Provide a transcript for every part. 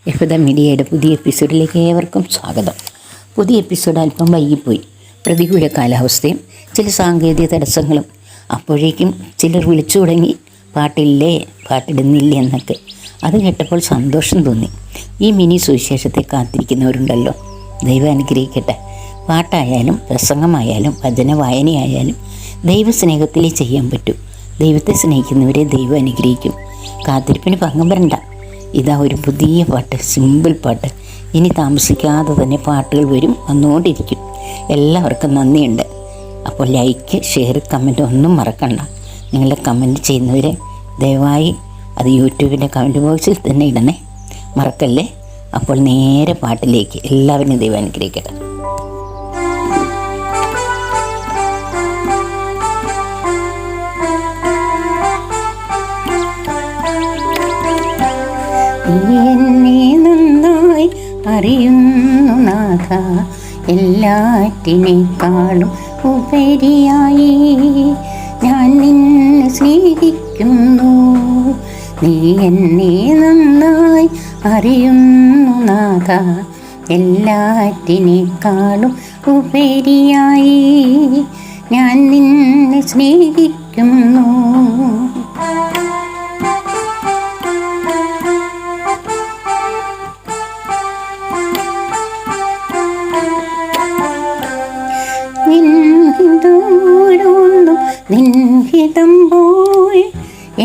യഹൂദ മീഡിയയുടെ പുതിയ എപ്പിസോഡിലേക്ക് ഏവർക്കും സ്വാഗതം. പുതിയ എപ്പിസോഡ് അല്പം വൈകിപ്പോയി. പ്രതികൂല കാലാവസ്ഥയും ചില സാങ്കേതിക തടസ്സങ്ങളും. അപ്പോഴേക്കും ചിലർ വിളിച്ചു തുടങ്ങി, പാട്ടില്ലേ, പാട്ടിടുന്നില്ലേ എന്നൊക്കെ. അത് കേട്ടപ്പോൾ സന്തോഷം തോന്നി. ഈ മിനി സുവിശേഷത്തെ കാത്തിരിക്കുന്നവരുണ്ടല്ലോ, ദൈവം അനുഗ്രഹിക്കട്ടെ. പാട്ടായാലും പ്രസംഗമായാലും ഭജന വായനയായാലും ദൈവസ്നേഹത്തിലേ ചെയ്യാൻ പറ്റൂ. ദൈവത്തെ സ്നേഹിക്കുന്നവരെ ദൈവം അനുഗ്രഹിക്കും. കാത്തിരിപ്പിന് ഭംഗം വരണ്ട. ഇതാ ഒരു പുതിയ പാട്ട്, സിമ്പിൾ പാട്ട്. ഇനി താമസിക്കാതെ തന്നെ പാട്ടുകൾ വരും, വന്നുകൊണ്ടിരിക്കും. എല്ലാവർക്കും നന്ദിയുണ്ട്. അപ്പോൾ ലൈക്ക്, ഷെയർ, കമൻറ്റ് ഒന്നും മറക്കണ്ട. നിങ്ങളുടെ കമൻറ്റ് ചെയ്യുന്നവരെ ദയവായി അത് യൂട്യൂബിൻ്റെ കമൻറ്റ് ബോക്സിൽ തന്നെ ഇടണേ, മറക്കല്ലേ. അപ്പോൾ നേരെ പാട്ടിലേക്ക്. എല്ലാവരും ദൈവം അനുഗ്രഹിക്കട്ടെ. എന്നെ നന്നായി അറിയുന്നു നാഥ, എല്ലാറ്റിനേക്കാളും ഉപരിയായി ഞാൻ നിന്നെ സ്നേഹിക്കുന്നു. നീ എന്നെ നന്നായി അറിയുന്നു നാഥ, എല്ലാറ്റിനേക്കാളും ഉപരിയായി ഞാൻ നിന്നെ സ്നേഹിക്കുന്നു. നിൻഹിതോരോന്നും നിൻഹിതം പോയി,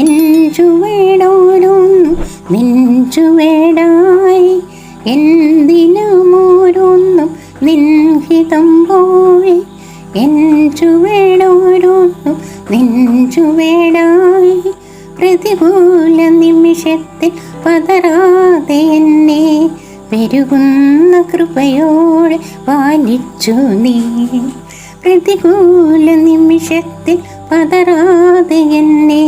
എൻ ചുവടോരോന്നും നിൻ ചുവടായി. എന്തിനുമോരോന്നും നിൻഹിതം പോയി, എൻ ചുവടോരോന്നും നിൻ ചുവടായി. പ്രതികൂല നിമിഷത്തിൽ പതറാതെ എന്നെ പെരുകുന്ന കൃപയോടെ പാലിച്ചു നീ. പ്രതികൂല നിമിഷത്തിൽ പതറാതെ എന്നെ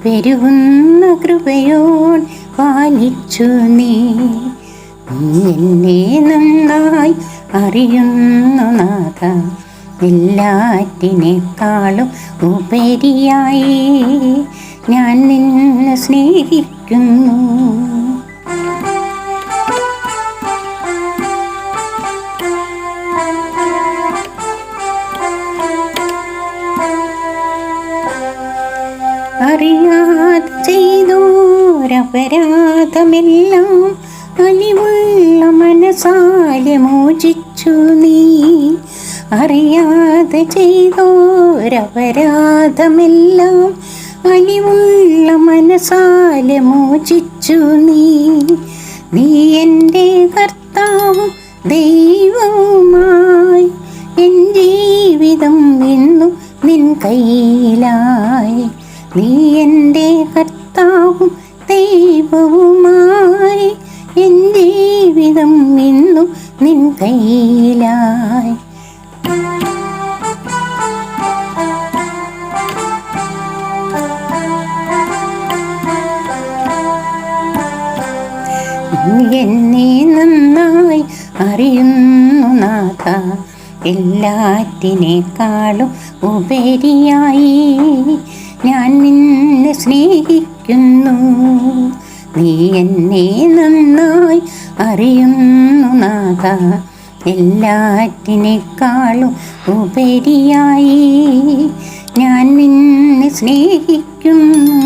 പെരുകുന്ന കൃപയോടെ പാലിച്ചു നീ. എന്നെ നന്നായി അറിയുന്നു നാഥ, എല്ലാറ്റിനേക്കാളും ഉപരിയായി ഞാൻ നിന്നെ സ്നേഹിക്കുന്നു. അറിയാതെ ചെയ്തോരപരാധമെല്ലാം അലിവുള്ള മനസാലെ മോചിച്ചു നീ. അറിയാതെ ചെയ്തോരപരാധമെല്ലാം അലിവുള്ള മനസാലെ മോചിച്ചു നീ. നീ എൻ്റെ കർത്താവും ദൈവവുമായി, എൻ ജീവിതം എന്നും നിൻ കയ്യിലായി. നീ എൻ്റെ കർത്താവും ദൈവവുമായി, എൻ ജീവിതം എന്നും നിൻ കയ്യിലായി. എന്നെ നന്നായി അറിയുന്നു നാഥ, എല്ലാറ്റിനേക്കാളും ഉപരിയായി ഞാൻ നിന്നെ സ്നേഹിക്കുന്നു. നീ എന്നെ നന്നായി അറിയുന്നു നാഥ, എല്ലാറ്റിനേക്കാളും ഉപരിയായി ഞാൻ നിന്നെ സ്നേഹിക്കുന്നു.